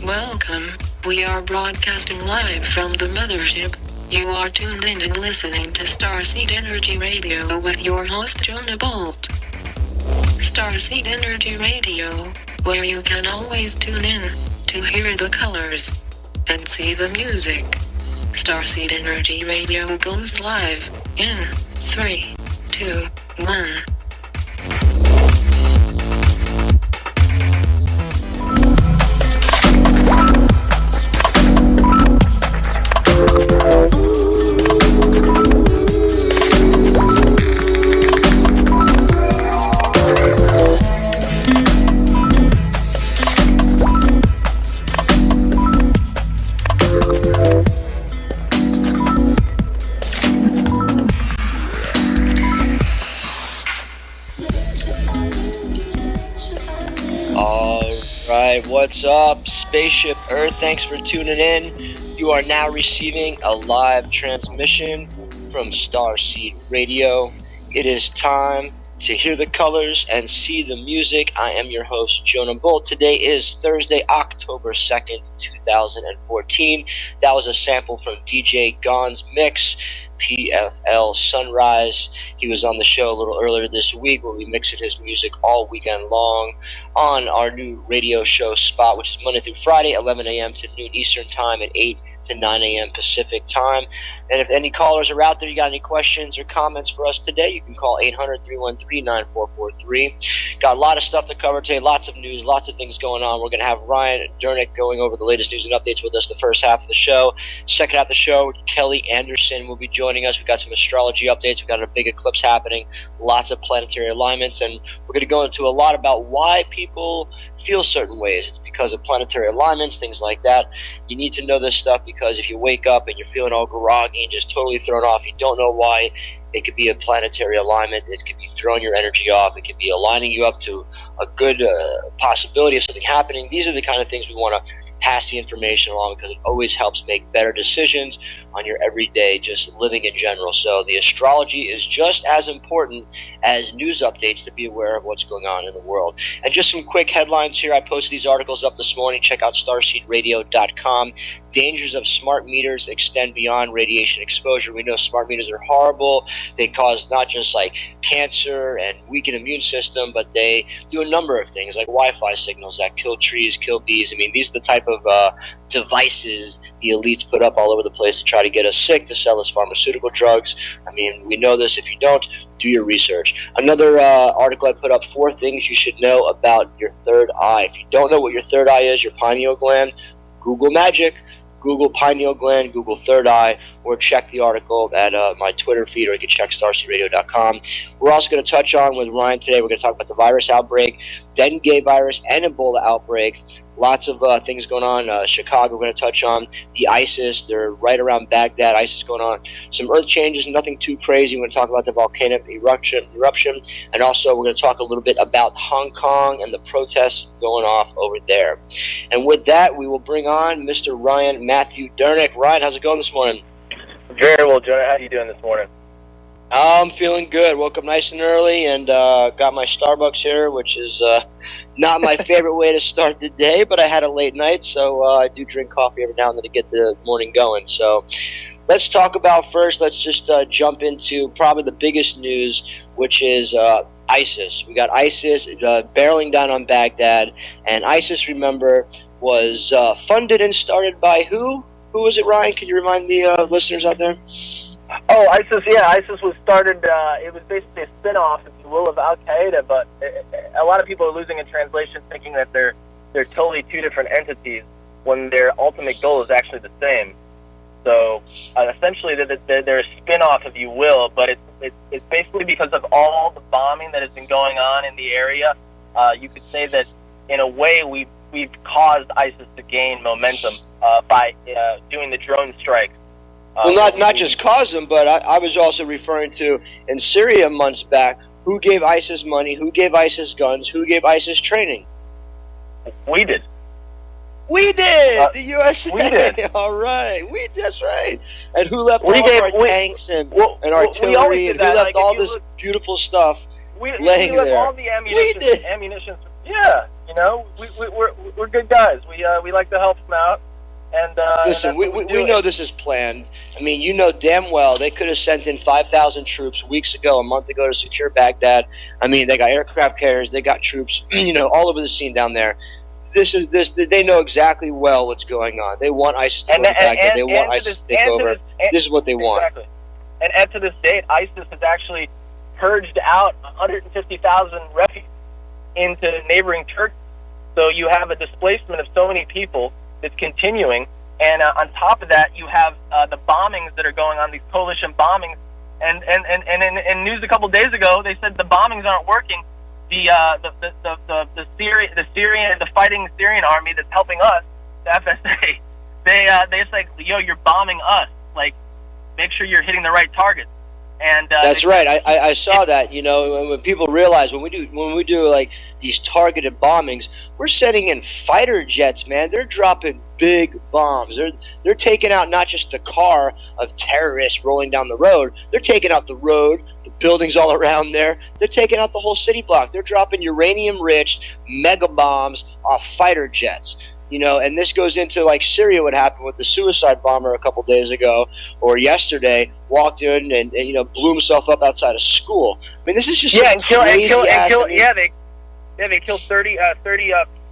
Welcome. We are broadcasting live from the mothership. You are tuned in and listening to Starseed Energy Radio with your host Jonah Bolt. Starseed Energy Radio, where you can always tune in to hear the colors and see the music. Starseed Energy Radio goes live in 3, 2, 1. What's up, Spaceship Earth? Thanks for tuning in. You are now receiving a live transmission from Starseed Radio. It is time to hear the colors and see the music. I am your host, Jonah Bolt. Today is Thursday, October 2nd, 2014. That was a sample from DJ Gon's mix, PFL Sunrise. He was on the show a little earlier this week where we mixed his music all weekend long on our new radio show spot, which is Monday through Friday, 11 a.m. to noon Eastern Time and 8 to 9 a.m. Pacific Time. And if any callers are out there, you got any questions or comments for us today, you can call 800-313-9443. Got a lot of stuff to cover today, lots of news, lots of things going on. We're going to have Ryan Dernick going over the latest news and updates with us the first half of the show. Second half of the show, Kelly Anderson will be joining us. We've got some astrology updates. We've got a big eclipse happening, lots of planetary alignments, and we're going to go into a lot about why people feel certain ways. It's because of planetary alignments, things like that. You need to know this stuff because if you wake up and you're feeling all groggy and just totally thrown off, you don't know why, it could be a planetary alignment. It could be throwing your energy off. It could be aligning you up to a good possibility of something happening. These are the kind of things we want to pass the information along because it always helps make better decisions on your everyday just living in general. So the astrology is just as important as news updates to be aware of what's going on in the world. And just some quick headlines here. I posted these articles up this morning. Check out starseedradio.com. Dangers of smart meters extend beyond radiation exposure. We know smart meters are horrible. They cause not just like cancer and weaken immune system, but they do a number of things like Wi-Fi signals that kill trees, kill bees. I mean, these are the type of devices the elites put up all over the place to try to get us sick, to sell us pharmaceutical drugs. I mean, we know this. If you don't, do your research. Another article I put up, 4 things you should know about your third eye. If you don't know what your third eye is, your pineal gland, Google magic. Google pineal gland, Google third eye, or check the article at my Twitter feed, or you can check starseedradio.com. We're also going to touch on with Ryan today, we're going to talk about the virus outbreak, dengue virus, and Ebola outbreak. Lots of things going on. Chicago, we're going to touch on the ISIS. They're right around Baghdad. ISIS going on. Some earth changes, nothing too crazy. We're going to talk about the volcano eruption. And also we're going to talk a little bit about Hong Kong and the protests going off over there. And with that, we will bring on Mr. Ryan Matthew Dernick. Ryan, how's it going this morning? Very well, Jonah. How are you doing this morning? I'm feeling good. Woke up nice and early and got my Starbucks here, which is not my favorite way to start the day, but I had a late night, so I do drink coffee every now and then to get the morning going. So let's talk about first, let's just jump into probably the biggest news, which is ISIS. We got ISIS barreling down on Baghdad, and ISIS, remember, was funded and started by who? Who was it, Ryan? Can you remind the listeners out there? Oh, ISIS, yeah. ISIS was started, it was basically a spin-off, if you will, of Al-Qaeda, but a lot of people are losing in translation thinking that they're totally two different entities when their ultimate goal is actually the same. So essentially they're a spin-off, if you will, but it's basically because of all the bombing that has been going on in the area. You could say that in a way we've caused ISIS to gain momentum by doing the drone strikes. Well, not just cause them, but I was also referring to in Syria months back, who gave ISIS money, who gave ISIS guns, who gave ISIS training? We did. We did! The USA! We did. All right. That's right. And who left all our tanks and artillery, and who left all this beautiful stuff laying there? We left all the ammunition. Yeah. You know, we're good guys. We like to help them out. And listen, we know this is planned. I mean, you know damn well they could have sent in 5,000 troops weeks ago, a month ago, to secure Baghdad. I mean, they got aircraft carriers, they got troops, all over the scene down there. They know exactly well what's going on. They want ISIS to go to Baghdad. They want ISIS to take over. This is what they want. Exactly. And to this date, ISIS has actually purged out 150,000 refugees into neighboring Turkey. So you have a displacement of so many people that's continuing. And on top of that, you have the bombings that are going on, these coalition bombings. And in news a couple days ago, they said the bombings aren't working. The fighting Syrian army that's helping us, the FSA, they say, yo, you're bombing us. Like, make sure you're hitting the right targets. And that's right. I saw that. When people realize when we do like these targeted bombings, we're sending in fighter jets, man. They're dropping big bombs. They're taking out not just the car of terrorists rolling down the road. They're taking out the road, the buildings all around there. They're taking out the whole city block. They're dropping uranium-rich mega bombs off fighter jets. And this goes into like Syria, what happened with the suicide bomber a couple days ago or yesterday, walked in and blew himself up outside a school. I mean, this is just they killed 30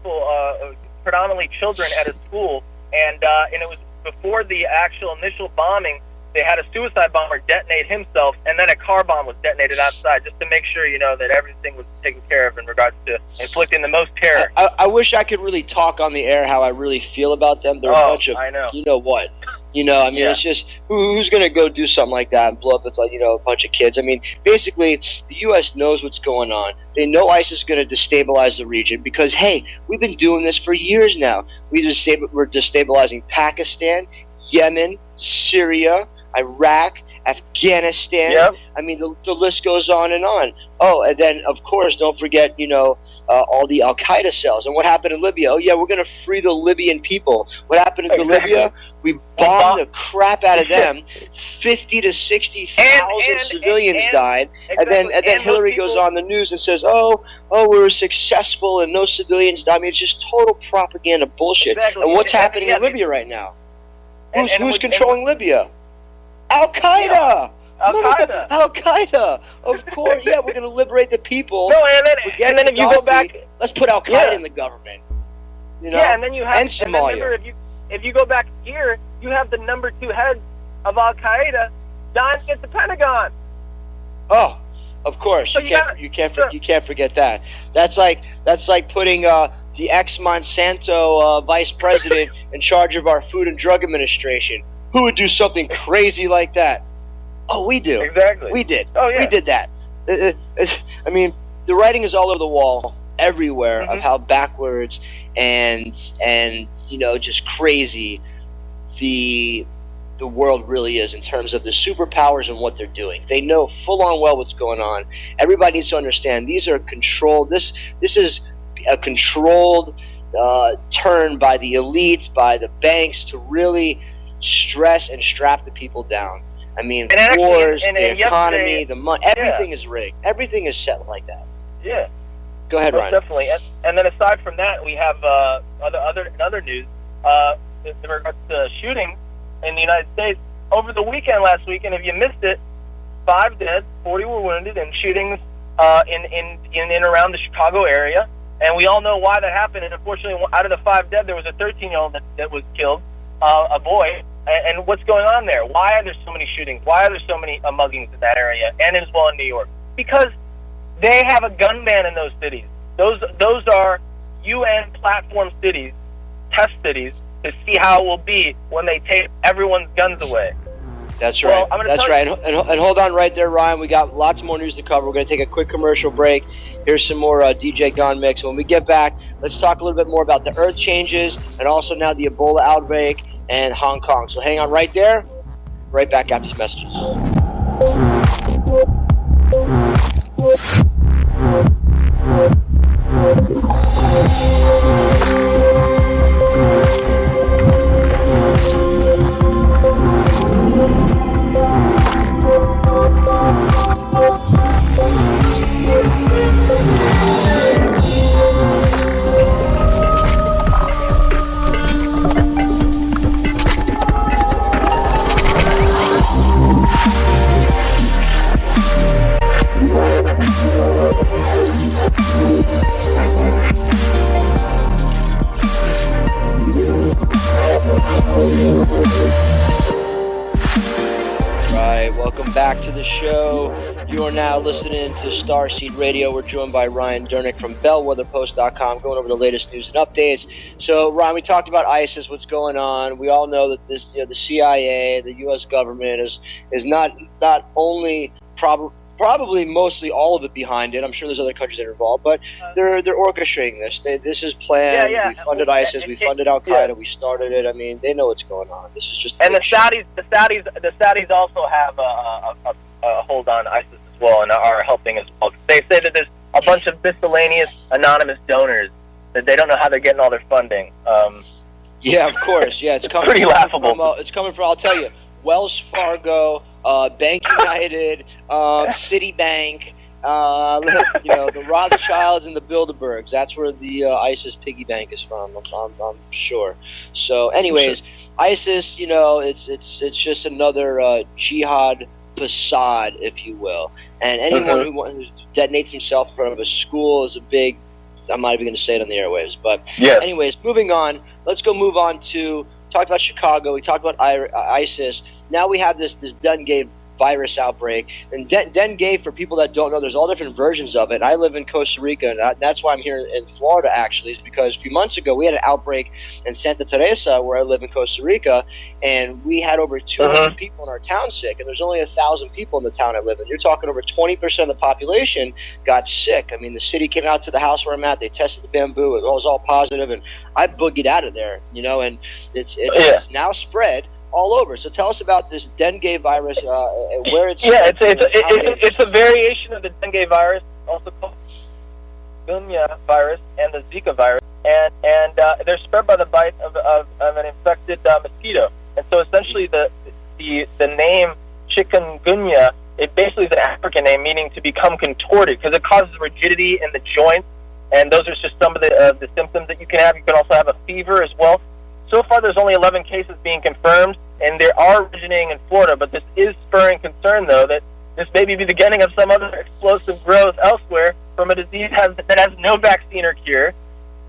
people, predominantly children, at a school, and it was before the actual initial bombing. They had a suicide bomber detonate himself, and then a car bomb was detonated outside, just to make sure, that everything was taken care of in regards to inflicting the most terror. I wish I could really talk on the air how I really feel about them. They're a bunch of, I know. you know what? It's just, who's going to go do something like that and blow up, it's like, a bunch of kids. I mean, basically, the U.S. knows what's going on. They know ISIS is going to destabilize the region because, hey, we've been doing this for years now. We're destabilizing Pakistan, Yemen, Syria, Iraq, Afghanistan. Yep. I mean, the list goes on and on. Oh, and then, of course, don't forget, all the Al-Qaeda cells. And what happened in Libya? Oh, yeah, we're going to free the Libyan people. What happened in Libya? We bombed the crap out of them. 50 to 60,000 civilians died. Exactly. And then Hillary goes on the news and says, oh, we were successful and no civilians died. I mean, it's just total propaganda bullshit. Exactly. And what's happening in Libya right now? Who's controlling Libya? Al-Qaeda! Al-Qaeda! Of course, yeah, we're going to liberate the people. No, and then if you go back... Let's put Al-Qaeda in the government. Yeah, and then you have... And Somalia. Remember, if you go back here, you have the number 2 head of Al-Qaeda dying at the Pentagon. Oh, of course. So you can't forget that. That's like putting the ex-Monsanto vice president in charge of our Food and Drug Administration. Who would do something crazy like that? Oh, we do. Exactly. We did. Oh, yeah. We did that. I mean, the writing is all over the wall everywhere of how backwards and just crazy the world really is in terms of the superpowers and what they're doing. They know full on well what's going on. Everybody needs to understand these are controlled. This is a controlled turn by the elite, by the banks to really stress and strap the people down. I mean, wars, the economy, the money, everything is rigged. Everything is set like that. Yeah. Go ahead, Ryan. Definitely. And then aside from that, we have other news in regards to shootings in the United States. Over the last weekend, if you missed it, 5 dead, 40 were wounded in shootings in and around the Chicago area. And we all know why that happened. And unfortunately, out of the 5 dead, there was a 13-year-old that was killed, a boy. And what's going on there? Why are there so many shootings? Why are there so many muggings in that area, and as well in New York? Because they have a gun ban in those cities. Those are UN platform cities, test cities, to see how it will be when they take everyone's guns away. That's right. That's right. And hold on right there, Ryan. We got lots more news to cover. We're going to take a quick commercial break. Here's some more DJ Gon Mix. When we get back, let's talk a little bit more about the Earth changes and also now the Ebola outbreak and Hong Kong. So hang on right there. Right back after these messages. back to the show. You are now listening to Starseed Radio. We're joined by Ryan Dernick from BellwetherPost.com, going over the latest news and updates. So, Ryan, we talked about ISIS, what's going on. We all know that this, the CIA, the U.S. government is not only probably mostly all of it behind it. I'm sure there's other countries that are involved, but they're orchestrating this. This is planned. Yeah. We funded ISIS. We funded Al Qaeda. Yeah. We started it. I mean, they know what's going on. This is just. And the Saudis also have a hold on ISIS as well, and are helping as well. They say that there's a bunch of miscellaneous anonymous donors that they don't know how they're getting all their funding. Yeah, of course. Yeah, it's coming. Pretty laughable. It's coming from. I'll tell you, Wells Fargo, Bank United, Citibank, the Rothschilds and the Bilderbergs. That's where the ISIS piggy bank is from. I'm sure. So, anyways, ISIS, it's just another jihad facade, if you will. And anyone who detonates himself in front of a school is a big. I'm not even going to say it on the airwaves, but anyways, moving on. Let's move on to talk about Chicago. We talked about ISIS. Now we have this dengue virus outbreak. And dengue, for people that don't know, there's all different versions of it. I live in Costa Rica, and that's why I'm here in Florida, actually, is because a few months ago we had an outbreak in Santa Teresa, where I live in Costa Rica, and we had over 200 people in our town sick, and there's only 1,000 people in the town I live in. You're talking over 20% of the population got sick. I mean, the city came out to the house where I'm at. They tested the bamboo. It was all positive, and I boogied out of there, and it's now spread all over. So tell us about this dengue virus, where it's... Yeah, it's a variation of the dengue virus, also called Gunya virus and the Zika virus, and they're spread by the bite of an infected mosquito. And so essentially the name chikungunya, it basically is an African name meaning to become contorted, because it causes rigidity in the joints, and those are just some of the symptoms that you can have. You can also have a fever as well. So far, there's only 11 cases being confirmed, and they are originating in Florida, but this is spurring concern, though, that this may be the beginning of some other explosive growth elsewhere from a disease that has no vaccine or cure.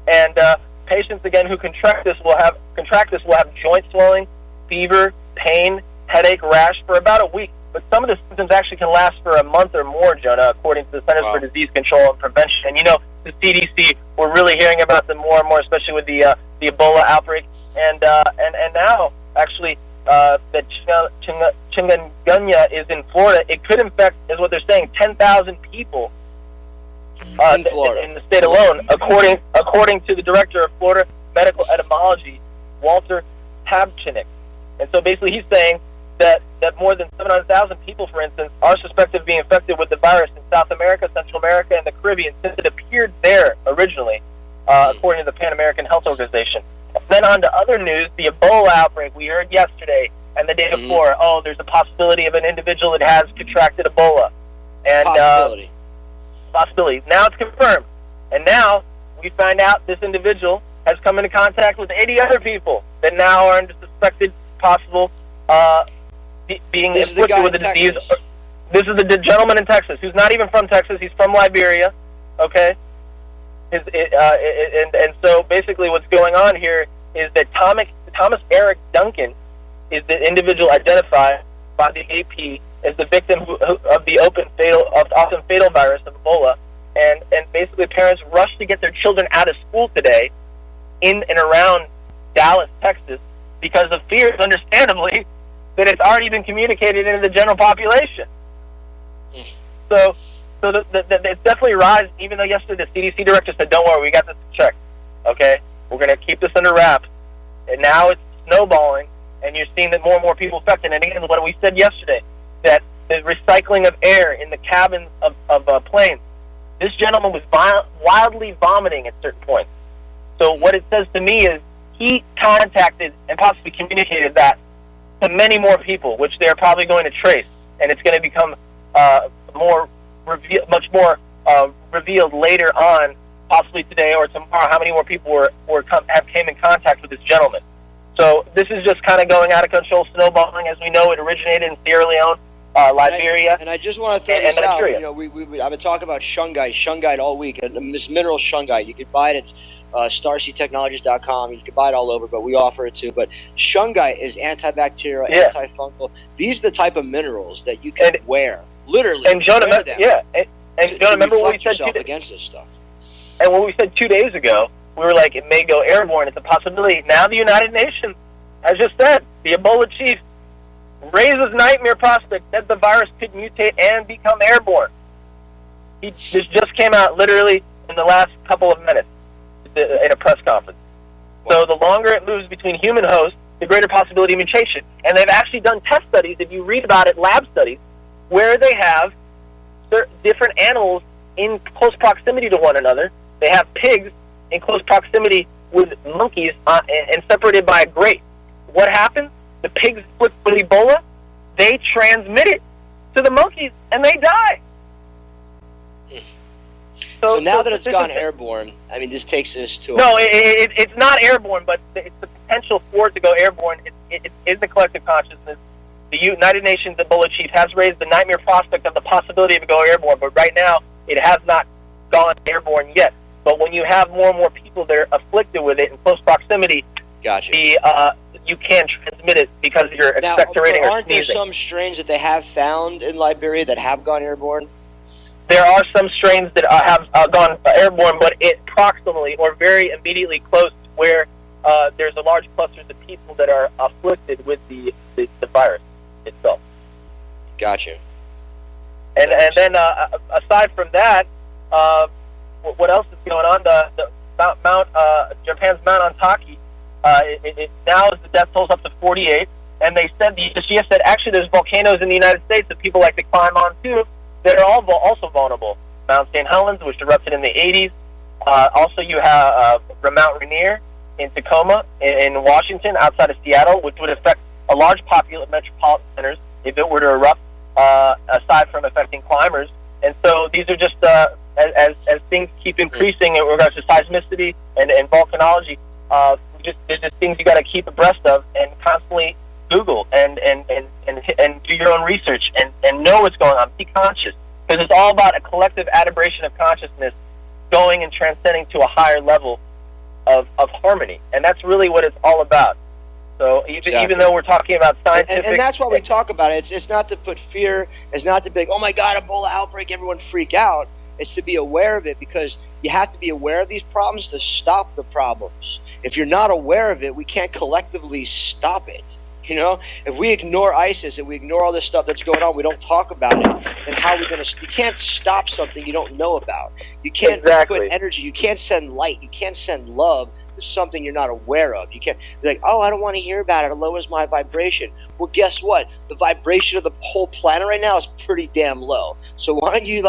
And patients, again, who contract this will have joint swelling, fever, pain, headache, rash for about a week. But some of the symptoms actually can last for a month or more, Jonah, according to the Centers for Disease Control and Prevention. And, the CDC, we're really hearing about them more and more, especially with the Ebola outbreak. And now, actually, that chikungunya is in Florida. It could infect, is what they're saying, 10,000 people in Florida, in the state alone, according to the director of Florida Medical Etymology, Walter Tabchinik. And so basically he's saying that more than 700,000 people, for instance, are suspected of being infected with the virus in South America, Central America, and the Caribbean since it appeared there originally, according to the Pan American Health Organization. Then on to other news, the Ebola outbreak we heard yesterday and the day before. Oh, there's a possibility of an individual that has contracted Ebola. And possibility. Now it's confirmed. And now we find out this individual has come into contact with 80 other people that now are under suspected possible being infected with the disease. This is the gentleman in Texas who's not even from Texas. He's from Liberia. Okay? And so basically what's going on here is that Thomas Eric Duncan is the individual identified by the AP as the victim of the often fatal virus of Ebola. And basically parents rushed to get their children out of school today in and around Dallas, Texas, because of fears, understandably, that it's already been communicated into the general population. So it's definitely rising, even though yesterday the CDC director said, don't worry, we got this checked, okay? We're going to keep this under wraps. And now it's snowballing, and you're seeing that more and more people affected. And again, what we said yesterday, that the recycling of air in the cabins of planes, this gentleman was wildly vomiting at certain points. So what it says to me is he contacted and possibly communicated that to many more people, which they're probably going to trace. And it's going to become much more revealed later on, possibly today or tomorrow, how many more people have came in contact with this gentleman. So this is just kind of going out of control, snowballing. As we know, it originated in Sierra Leone, Liberia, and I just want to throw this out. You know, I've been talking about shungite all week. This mineral shungite, you can buy it at starseedtechnologies.com. You can buy it all over, but we offer it too. But shungite is antibacterial, antifungal. These are the type of minerals that you can wear, literally. And Jonah, Jonah, remember what we said against this stuff. And what we said 2 days ago, we were like, it may go airborne. It's a possibility. Now the United Nations, as just said, the Ebola chief raises nightmare prospect that the virus could mutate and become airborne. This just came out literally in the last couple of minutes in a press conference. So the longer it moves between human hosts, the greater possibility of mutation. And they've actually done test studies, if you read about it, lab studies, where they have different animals in close proximity to one another. They have pigs in close proximity with monkeys and separated by a grate. What happens? The pigs with Ebola, they transmit it to the monkeys, and they die. So now that it's gone airborne, I mean, this takes us to... No, it's not airborne, but it's the potential for it to go airborne. It is the collective consciousness. The United Nations Ebola chief has raised the nightmare prospect of the possibility of it going airborne, but right now it has not gone airborne yet. But when you have more and more people that are afflicted with it in close proximity, you can transmit it because you're expectorating or aren't there some strains that they have found in Liberia that have gone airborne? There are some strains that have gone airborne, but it proximally or very immediately close to where there's a large clusters of people that are afflicted with the virus itself. Gotcha. And then aside from that, what else is going on? Japan's Mount Ontake. It now is the death toll's up to 48, and they said the GS said actually there's volcanoes in the United States that people like to climb on too that are all also vulnerable. Mount St. Helens, which erupted in the 80s. Also, you have Mount Rainier in Tacoma in Washington, outside of Seattle, which would affect a large metropolitan centers if it were to erupt. Aside from affecting climbers, and so these are just as things keep increasing in regards to seismicity and volcanology. There's just things you got to keep abreast of and constantly Google and do your own research and know what's going on. Be conscious, because it's all about a collective adoration of consciousness going and transcending to a higher level of harmony, and that's really what it's all about. So even though we're talking about scientific... And that's why we talk about it. It's not to put fear. It's not to be like, oh my God, Ebola outbreak, everyone freak out. It's to be aware of it, because you have to be aware of these problems to stop the problems. If you're not aware of it, we can't collectively stop it. You know, if we ignore ISIS and we ignore all this stuff that's going on, we don't talk about it. And how are we going to? You can't stop something you don't know about. You can't put energy. You can't send light. You can't send love to something you're not aware of. You can't be like, oh, I don't want to hear about it. It lowers my vibration. Well, guess what? The vibration of the whole planet right now is pretty damn low. So why don't you,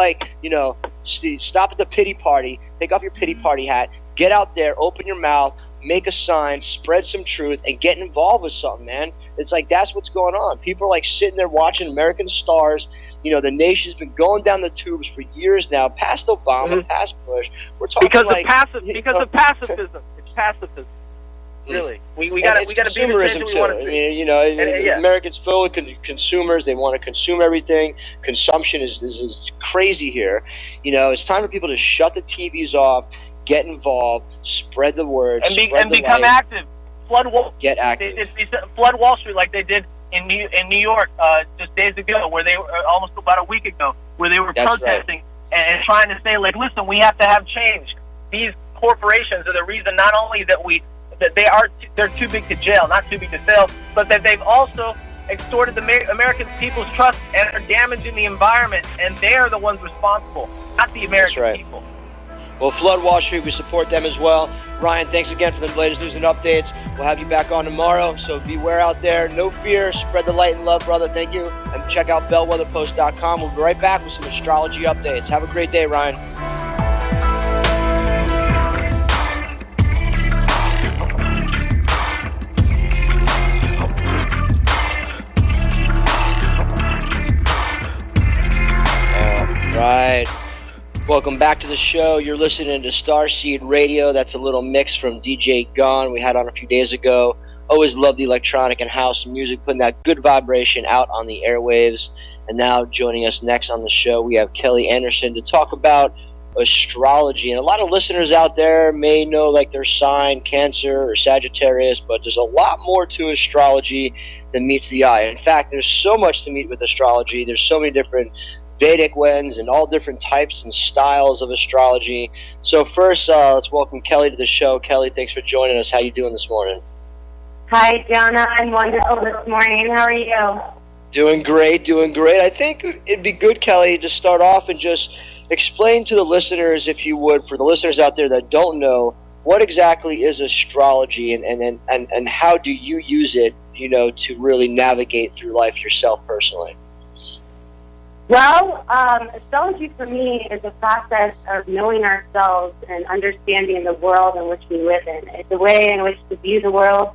stop at the pity party, take off your pity party hat, get out there, open your mouth, make a sign, spread some truth, and get involved with something, man. It's like, that's what's going on. People are sitting there watching American stars. You know, the nation's been going down the tubes for years now, past Obama, past Bush. We're talking because of pacifism. It's pacifism. Really, we got to be consumerism too. I mean, Americans filled with consumers. They want to consume everything. Consumption is crazy here. You know, it's time for people to shut the TVs off, get involved, spread the word, and become active. Flood Wall. Get active. Flood Wall Street, like they did in New York just days ago, where they were almost about a week ago, where they were protesting and trying to say, listen, we have to have change. These corporations are the reason not only that they're too big to jail, not too big to fail, but that they've also extorted the American people's trust and are damaging the environment, and they are the ones responsible, not the American people. Well, Flood Wall Street, we support them as well. Ryan, thanks again for the latest news and updates. We'll have you back on tomorrow, so beware out there. No fear. Spread the light and love, brother. Thank you. And check out bellwetherpost.com. We'll be right back with some astrology updates. Have a great day, Ryan. All right. Welcome back to the show. You're listening to Starseed Radio. That's a little mix from DJ Gone we had on a few days ago. Always love the electronic and house music, putting that good vibration out on the airwaves. And now joining us next on the show, we have Kelly Anderson to talk about astrology. And a lot of listeners out there may know like their sign, Cancer or Sagittarius, but there's a lot more to astrology than meets the eye. In fact, there's so much to meet with astrology. There's so many different Vedic ones and all different types and styles of astrology. So first, let's welcome Kelly to the show. Kelly, thanks for joining us. How you doing this morning? Hi, Jonah. I'm wonderful this morning. How are you? Doing great, doing great. I think it'd be good, Kelly, to start off and just explain to the listeners, if you would, for the listeners out there that don't know, what exactly is astrology and how do you use it, you know, to really navigate through life yourself personally? Well, astrology for me is a process of knowing ourselves and understanding the world in which we live in. It's a way in which to view the world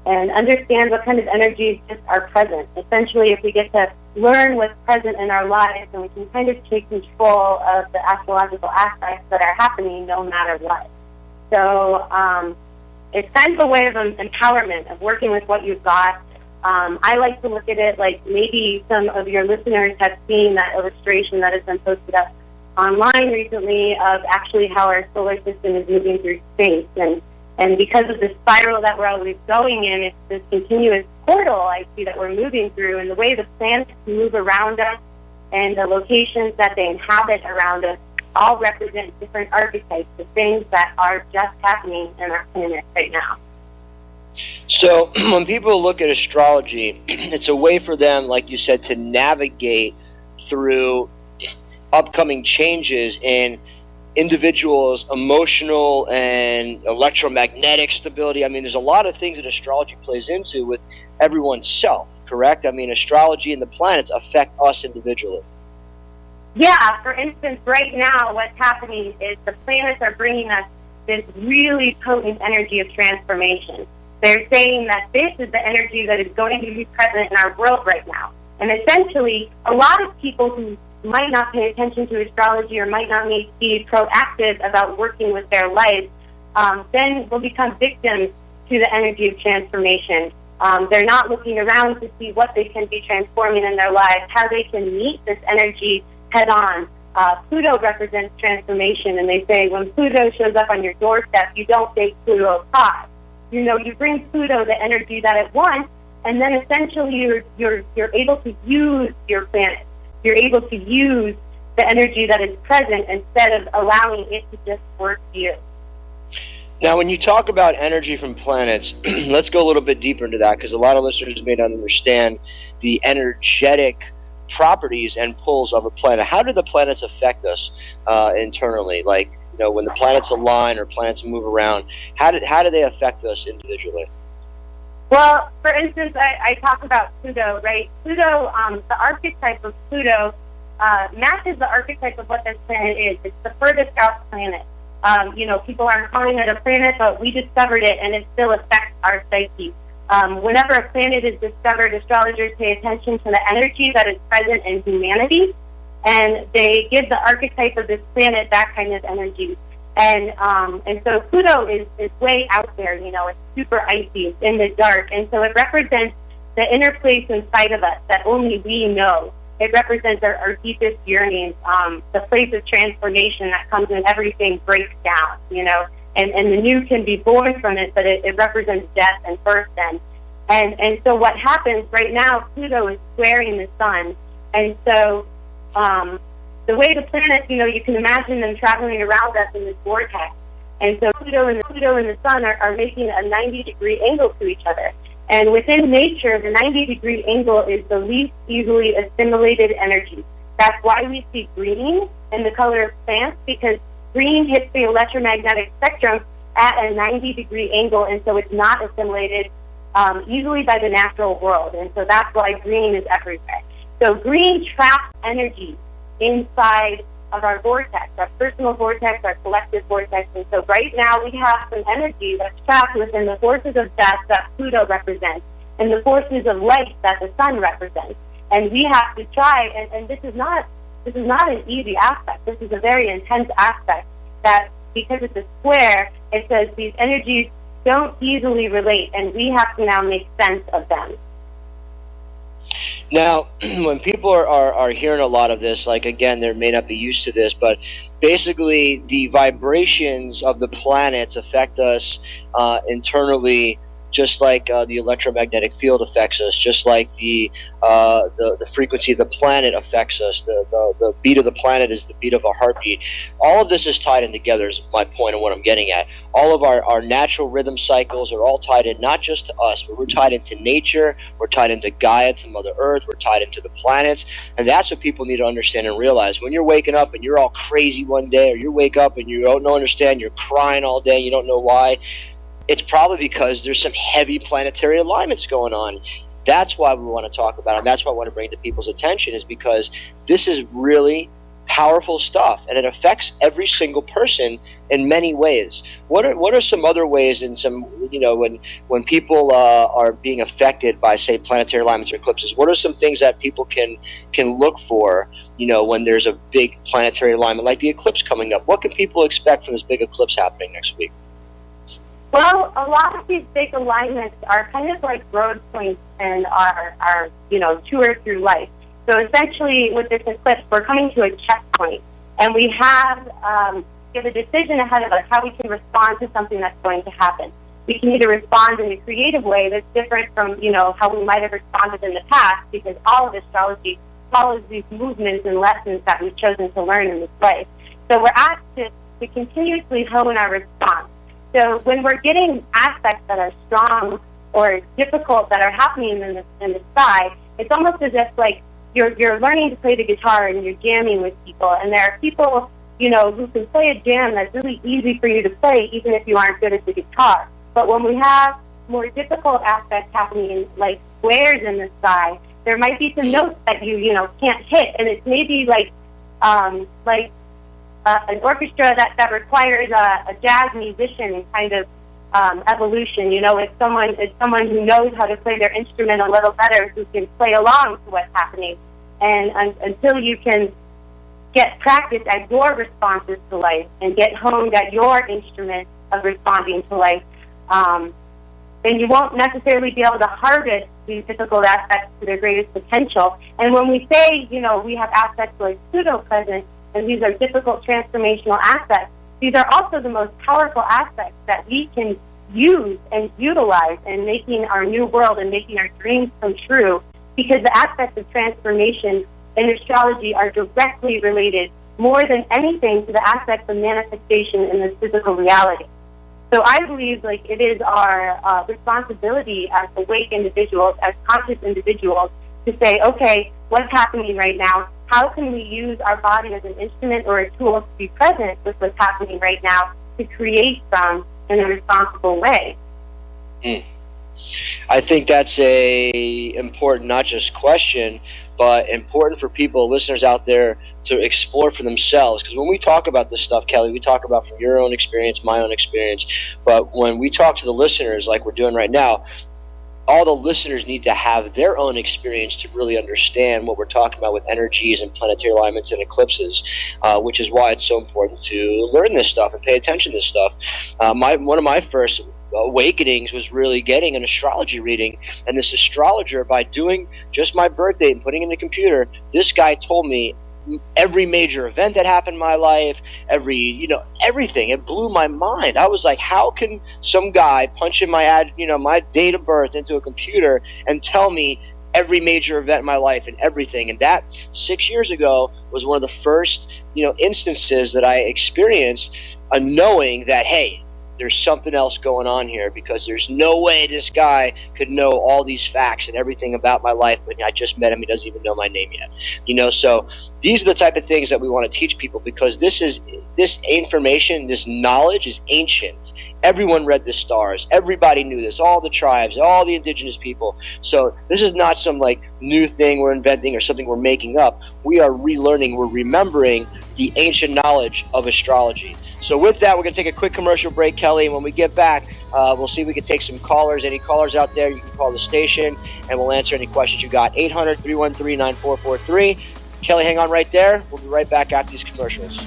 and understand what kind of energies just are present. Essentially, if we get to learn what's present in our lives, then we can kind of take control of the astrological aspects that are happening no matter what. So it's kind of a way of empowerment, of working with what you've got. I like to look at it like maybe some of your listeners have seen that illustration that has been posted up online recently of actually how our solar system is moving through space. And because of the spiral that we're always going in, it's this continuous portal I see that we're moving through, and the way the planets move around us and the locations that they inhabit around us all represent different archetypes of things that are just happening in our planet right now. So when people look at astrology, it's a way for them, like you said, to navigate through upcoming changes in individuals' emotional and electromagnetic stability. I mean, there's a lot of things that astrology plays into with everyone's self, correct? I mean, astrology and the planets affect us individually. Yeah, for instance, right now what's happening is the planets are bringing us this really potent energy of transformation. They're saying that this is the energy that is going to be present in our world right now. And essentially, a lot of people who might not pay attention to astrology or might not be proactive about working with their lives, then will become victims to the energy of transformation. They're not looking around to see what they can be transforming in their lives, how they can meet this energy head on. Pluto represents transformation, and they say when Pluto shows up on your doorstep, you don't take Pluto aside. You know, you bring Pluto the energy that it wants, and then essentially you're able to use your planet. You're able to use the energy that is present instead of allowing it to just work you. Now, when you talk about energy from planets, let's go a little bit deeper into that, because a lot of listeners may not understand the energetic properties and pulls of a planet. How do the planets affect us internally? Like, you know, when the planets align or planets move around, how do they affect us individually? Well, for instance, I talk about Pluto, right? Pluto, the archetype of Pluto matches the archetype of what this planet is. It's the furthest out planet. You know, people aren't calling it a planet, but we discovered it, and it still affects our psyche. Whenever a planet is discovered, astrologers pay attention to the energy that is present in humanity, and they give the archetype of this planet that kind of energy. And so Pluto is way out there, you know, it's super icy, it's in the dark, and so it represents the inner place inside of us that only we know. It represents our deepest yearnings, the place of transformation that comes when everything breaks down, you know, and the new can be born from it, but it represents death and birth then. And so what happens right now, Pluto is squaring the sun, and so the way the planets, you know, you can imagine them traveling around us in this vortex. And so Pluto and the sun are making a 90-degree angle to each other. And within nature, the 90-degree angle is the least easily assimilated energy. That's why we see green in the color of plants, because green hits the electromagnetic spectrum at a 90-degree angle, and so it's not assimilated easily by the natural world. And so that's why green is everywhere. So green traps energy inside of our vortex, our personal vortex, our collective vortex. And so right now we have some energy that's trapped within the forces of death that Pluto represents and the forces of light that the sun represents. And we have to try, and this is not an easy aspect. This is a very intense aspect that, because it's a square, it says these energies don't easily relate, and we have to now make sense of them. Now, when people are hearing a lot of this, like, again, they may not be used to this, but basically the vibrations of the planets affect us internally, just like the electromagnetic field affects us, just like the frequency of the planet affects us. The beat of the planet is the beat of a heartbeat. All of this is tied in together, is my point and what I'm getting at. All of our natural rhythm cycles are all tied in, not just to us, but we're tied into nature, we're tied into Gaia, to Mother Earth, we're tied into the planets, and that's what people need to understand and realize. When you're waking up and you're all crazy one day, or you wake up and you don't understand, you're crying all day, you don't know why, it's probably because there's some heavy planetary alignments going on. That's why we want to talk about it, and that's why I want to bring to people's attention, is because this is really powerful stuff, and it affects every single person in many ways. What are some other ways, in some, when people are being affected by, say, planetary alignments or eclipses? What are some things that people can look for, when there's a big planetary alignment like the eclipse coming up? What can people expect from this big eclipse happening next week? Well, a lot of these big alignments are kind of like road points in our tour through life. So essentially, with this eclipse, we're coming to a checkpoint, and we have a decision ahead of us how we can respond to something that's going to happen. We can either respond in a creative way that's different from how we might have responded in the past, because all of astrology follows these movements and lessons that we've chosen to learn in this life. So we're asked to continuously hone our response. So when we're getting aspects that are strong or difficult that are happening in the sky, it's almost as if like you're learning to play the guitar and you're jamming with people, and there are people who can play a jam that's really easy for you to play even if you aren't good at the guitar. But when we have more difficult aspects happening, like squares in the sky, there might be some notes that you can't hit, and it's maybe like an orchestra that requires a jazz musician kind of evolution. It's someone who knows how to play their instrument a little better, who can play along to what's happening. And until you can get practice at your responses to life and get honed at your instrument of responding to life, then you won't necessarily be able to harvest these difficult aspects to their greatest potential. And when we say, we have aspects like Pluto present, and these are difficult transformational aspects, these are also the most powerful aspects that we can use and utilize in making our new world and making our dreams come true, because the aspects of transformation in astrology are directly related more than anything to the aspects of manifestation in this physical reality. So I believe it is our responsibility as awake individuals, as conscious individuals, to say, okay, what's happening right now? How can we use our body as an instrument or a tool to be present with what's happening right now to create from in a responsible way? I think that's a important, not just question, but important for people, listeners out there, to explore for themselves. Because when we talk about this stuff, Kelly, we talk about from your own experience, my own experience. But when we talk to the listeners like we're doing right now, all the listeners need to have their own experience to really understand what we're talking about with energies and planetary alignments and eclipses, which is why it's so important to learn this stuff and pay attention to this stuff. One of my first awakenings was really getting an astrology reading, and this astrologer, by doing just my birth date and putting it in the computer, this guy told me every major event that happened in my life, everything. It blew my mind. I was like, how can some guy punch in my my date of birth into a computer and tell me every major event in my life and everything? And that 6 years ago was one of the first instances that I experienced a knowing that, hey, there's something else going on here, because there's no way this guy could know all these facts and everything about my life when I just met him. He doesn't even know my name yet. So these are the type of things that we want to teach people, because this information, this knowledge is ancient. Everyone read the stars. Everybody knew this. All the tribes, all the indigenous people. So this is not some new thing we're inventing or something we're making up. We are relearning. We're remembering the ancient knowledge of astrology. So with that, we're going to take a quick commercial break, Kelly, and when we get back, we'll see if we can take some callers. Any callers out there, you can call the station, and we'll answer any questions you got. 800-313-9443. Kelly, hang on right there. We'll be right back after these commercials.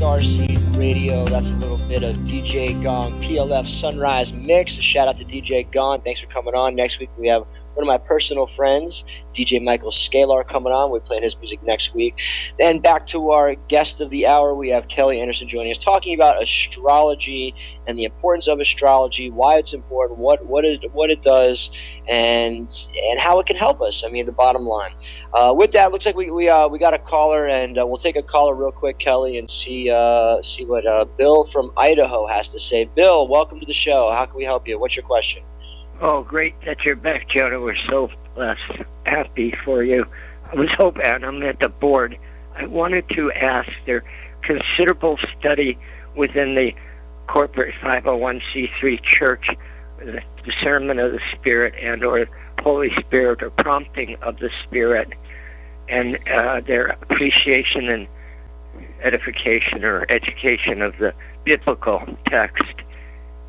Starseed Radio. That's a little bit of DJ Gong PLF Sunrise Mix. A shout out to DJ Gong. Thanks for coming on. Next week we have one of my personal friends, DJ Michael Scalar, coming on. We're playing his music next week. Then back to our guest of the hour, we have Kelly Anderson joining us, talking about astrology and the importance of astrology, why it's important, what it does, and how it can help us. I mean, the bottom line. With that, looks like we got a caller, and we'll take a caller real quick, Kelly, and see what Bill from Idaho has to say. Bill, welcome to the show. How can we help you? What's your question? Oh, great that you're back, Jonah. We're so blessed, happy for you. I was hoping, and I'm at the board, I wanted to ask, there considerable study within the corporate 501c3 church, the discernment of the Spirit and or Holy Spirit or prompting of the Spirit, and their appreciation and edification or education of the biblical text,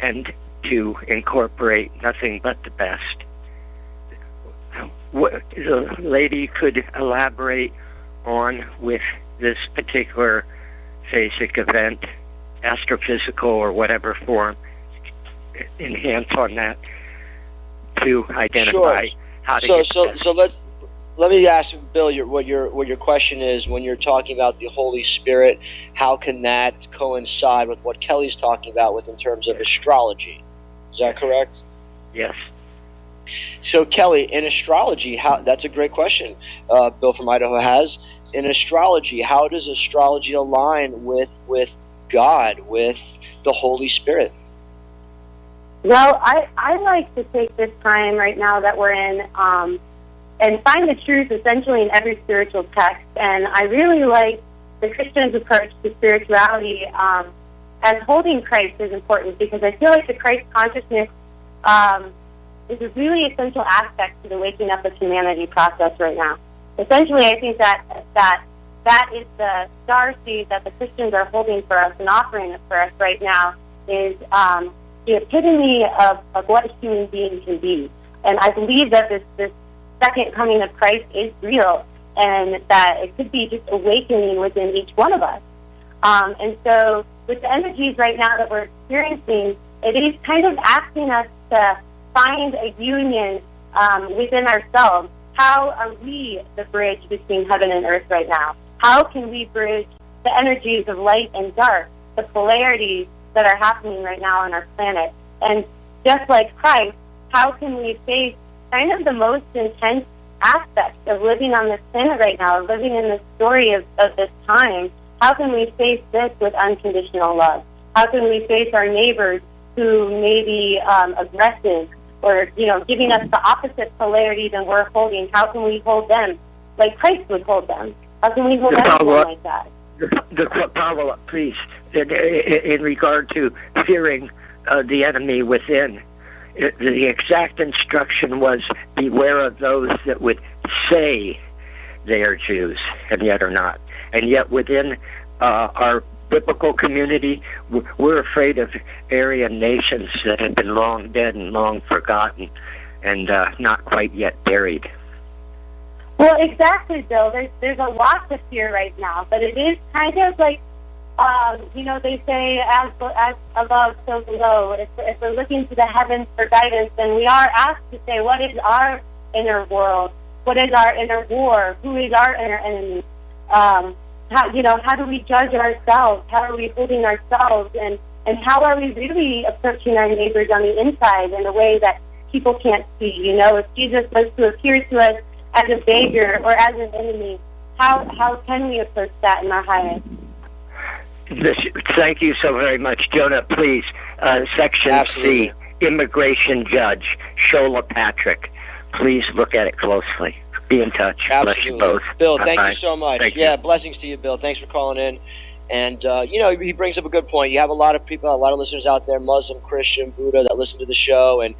and to incorporate nothing but the best. What the lady could elaborate on with this particular phasic event, astrophysical or whatever form, enhance on that to identify how to get so let me ask Bill what your question is when you're talking about the Holy Spirit. How can that coincide with what Kelly's talking about in terms of astrology? Is that correct? Yes. So Kelly, in astrology, that's a great question. Bill from Idaho has. In astrology, how does astrology align with God, with the Holy Spirit? Well, I like to take this time right now that we're in and find the truth essentially in every spiritual text. And I really like the Christian's approach to spirituality as holding Christ is important, because I feel like the Christ consciousness is a really essential aspect to the waking up of humanity process right now. Essentially, I think that is the star seed that the Christians are holding for us and offering it for us right now, is the epitome of what a human being can be. And I believe that this second coming of Christ is real, and that it could be just awakening within each one of us. And so with the energies right now that we're experiencing, it is kind of asking us to find a union within ourselves. How are we the bridge between heaven and earth right now? How can we bridge the energies of light and dark, the polarities that are happening right now on our planet? And just like Christ, how can we face kind of the most intense aspects of living on this planet right now, living in the story of this time? How can we face this with unconditional love? How can we face our neighbors who may be aggressive or, giving us the opposite polarity than we're holding? How can we hold them like Christ would hold them? How can we hold everyone like that? The follow-up, please, in regard to fearing the enemy within. The exact instruction was, beware of those that would say they are Jews and yet are not. And yet within our biblical community, we're afraid of Aryan nations that have been long dead and long forgotten and not quite yet buried. Well, exactly, Bill. There's a lot to fear right now, but it is kind of like, they say, as above, so below. If we're looking to the heavens for guidance, then we are asked to say, what is our inner world? What is our inner war? Who is our inner enemy? How do we judge ourselves? How are we holding ourselves? And how are we really approaching our neighbors on the inside in a way that people can't see? If Jesus was to appear to us as a beggar or as an enemy, how can we approach that in our highest? Thank you so very much, Jonah. Please, Section Absolutely. C, Immigration Judge, Shola Patrick. Please look at it closely. Be in touch. Absolutely. Bless you both. Bill, Bye-bye. thank you so much. Thank you. you. Blessings to you, Bill. Thanks for calling in. And, he brings up a good point. You have a lot of people, a lot of listeners out there, Muslim, Christian, Buddha, that listen to the show. And,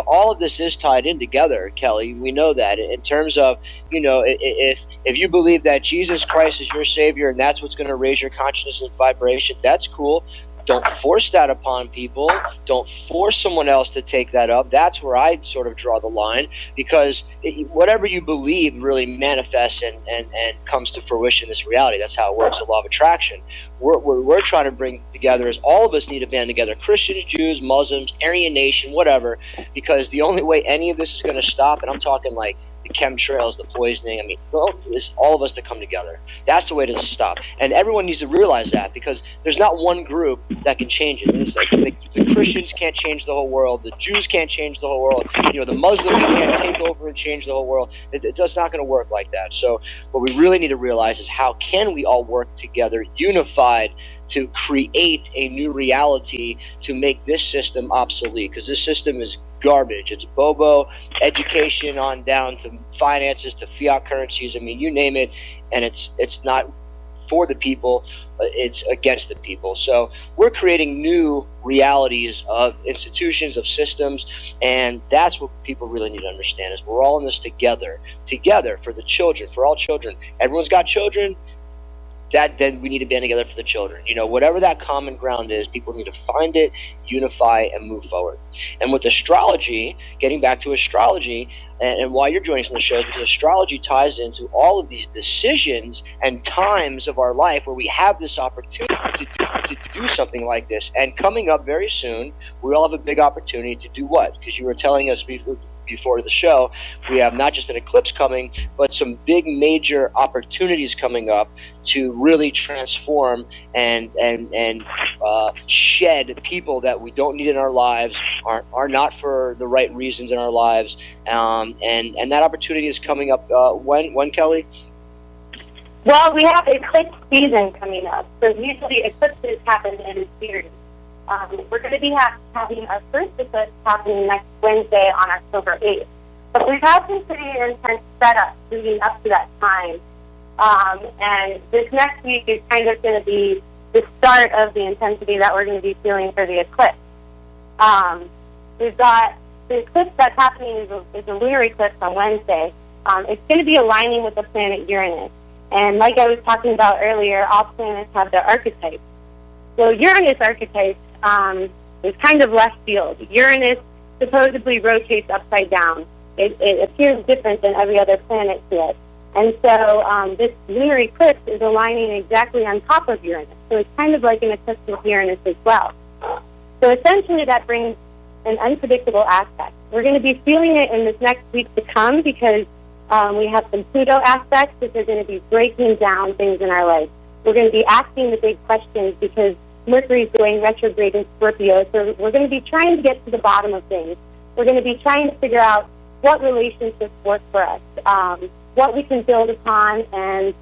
all of this is tied in together, Kelly. We know that. In terms of, if you believe that Jesus Christ is your Savior and that's what's going to raise your consciousness and vibration, that's cool. don't force that upon people. Don't force someone else to take that up. That's where I sort of draw the line, because whatever you believe really manifests and comes to fruition, this reality. That's how it works, the law of attraction. We're trying to bring together is all of us need to band together, Christians, Jews, Muslims, Aryan Nation, whatever, because the only way any of this is going to stop, and I'm talking like the chemtrails, the poisoning, I mean, well, it's all of us to come together. That's the way to stop. And everyone needs to realize that, because there's not one group that can change it. It's like the Christians can't change the whole world. The Jews can't change the whole world. The Muslims can't take over and change the whole world. It's not going to work like that. So what we really need to realize is how can we all work together, unified, to create a new reality to make this system obsolete, because this system is garbage. It's bobo, education on down to finances to fiat currencies. I mean, you name it, and it's not for the people, it's against the people. So we're creating new realities of institutions, of systems, and that's what people really need to understand is we're all in this together for the children, for all children. Everyone's got children. Then we need to band together for the children. Whatever that common ground is, people need to find it, unify, and move forward. And with astrology, getting back to astrology, and why you're joining us on the show is because astrology ties into all of these decisions and times of our life where we have this opportunity to do something like this. And coming up very soon, we all have a big opportunity to do what? Because you were telling us before the show, we have not just an eclipse coming, but some big major opportunities coming up to really transform and shed people that we don't need in our lives, are not for the right reasons in our lives, and that opportunity is coming up when, Kelly? Well, we have eclipse season coming up, so usually eclipses happen in a series. We're going to be having our first eclipse happening next Wednesday on October 8th. But we've had some pretty intense setups leading up to that time. And this next week is kind of going to be the start of the intensity that we're going to be feeling for the eclipse. We've got the eclipse that's happening is a lunar eclipse on Wednesday. It's going to be aligning with the planet Uranus. And like I was talking about earlier, all planets have their archetypes. So Uranus archetype is kind of left field. Uranus supposedly rotates upside down. It appears different than every other planet to us. And so this lunar eclipse is aligning exactly on top of Uranus. So it's kind of like an eclipse with Uranus as well. So essentially that brings an unpredictable aspect. We're going to be feeling it in this next week to come because we have some Pluto aspects that are going to be breaking down things in our life. We're going to be asking the big questions because Mercury's going retrograde in Scorpio, so we're going to be trying to get to the bottom of things. We're going to be trying to figure out what relationships work for us, what we can build upon, and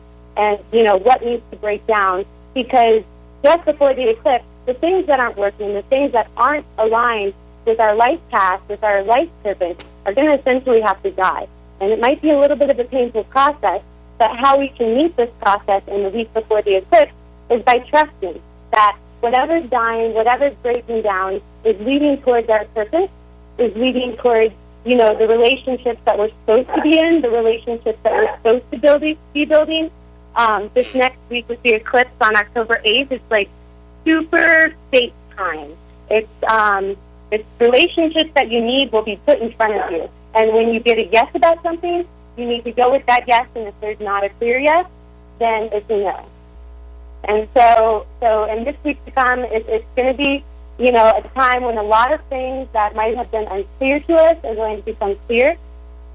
what needs to break down. Because just before the eclipse, the things that aren't working, the things that aren't aligned with our life path, with our life purpose, are going to essentially have to die. And it might be a little bit of a painful process, but how we can meet this process in the week before the eclipse is by trusting that whatever's dying, whatever's breaking down is leading towards our purpose, is leading towards, the relationships that we're supposed to be in, the relationships that we're supposed to be building. This next week with the eclipse on October 8th, it's like super fate time. It's relationships that you need will be put in front of you. And when you get a yes about something, you need to go with that yes, and if there's not a clear yes, then it's a no. And so in this week to come, it's going to be, a time when a lot of things that might have been unclear to us are going to become clear.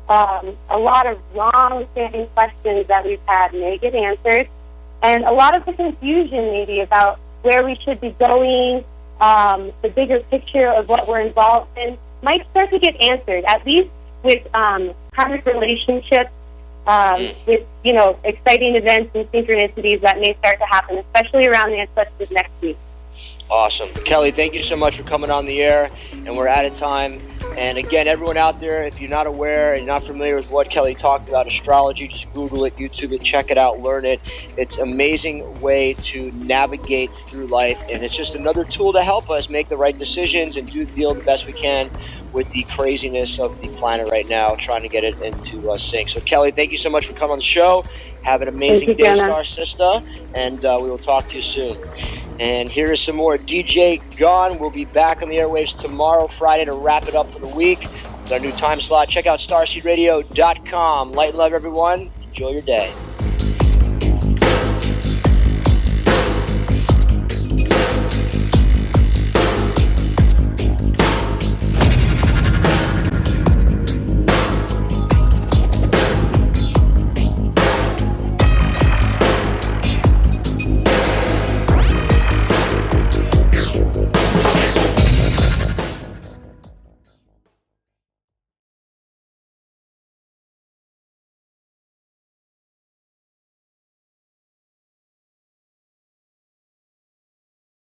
A lot of long-standing questions that we've had may get answered, and a lot of the confusion maybe about where we should be going, the bigger picture of what we're involved in, might start to get answered, at least with karmic relationships, with, exciting events and synchronicities that may start to happen, especially around the eclipses next week. Awesome. Kelly, thank you so much for coming on the air, and we're out of time. And again, everyone out there, if you're not aware and not familiar with what Kelly talked about, astrology, just Google it, YouTube it, check it out, learn it. It's an amazing way to navigate through life, and it's just another tool to help us make the right decisions and deal the best we can with the craziness of the planet right now, trying to get it into sync. So, Kelly, thank you so much for coming on the show. Have an amazing day, Star Sister, and we will talk to you soon. And here is some more DJ Gone. We'll be back on the airwaves tomorrow, Friday, to wrap it up for the week with our new time slot. Check out StarseedRadio.com. Light and love, everyone. Enjoy your day.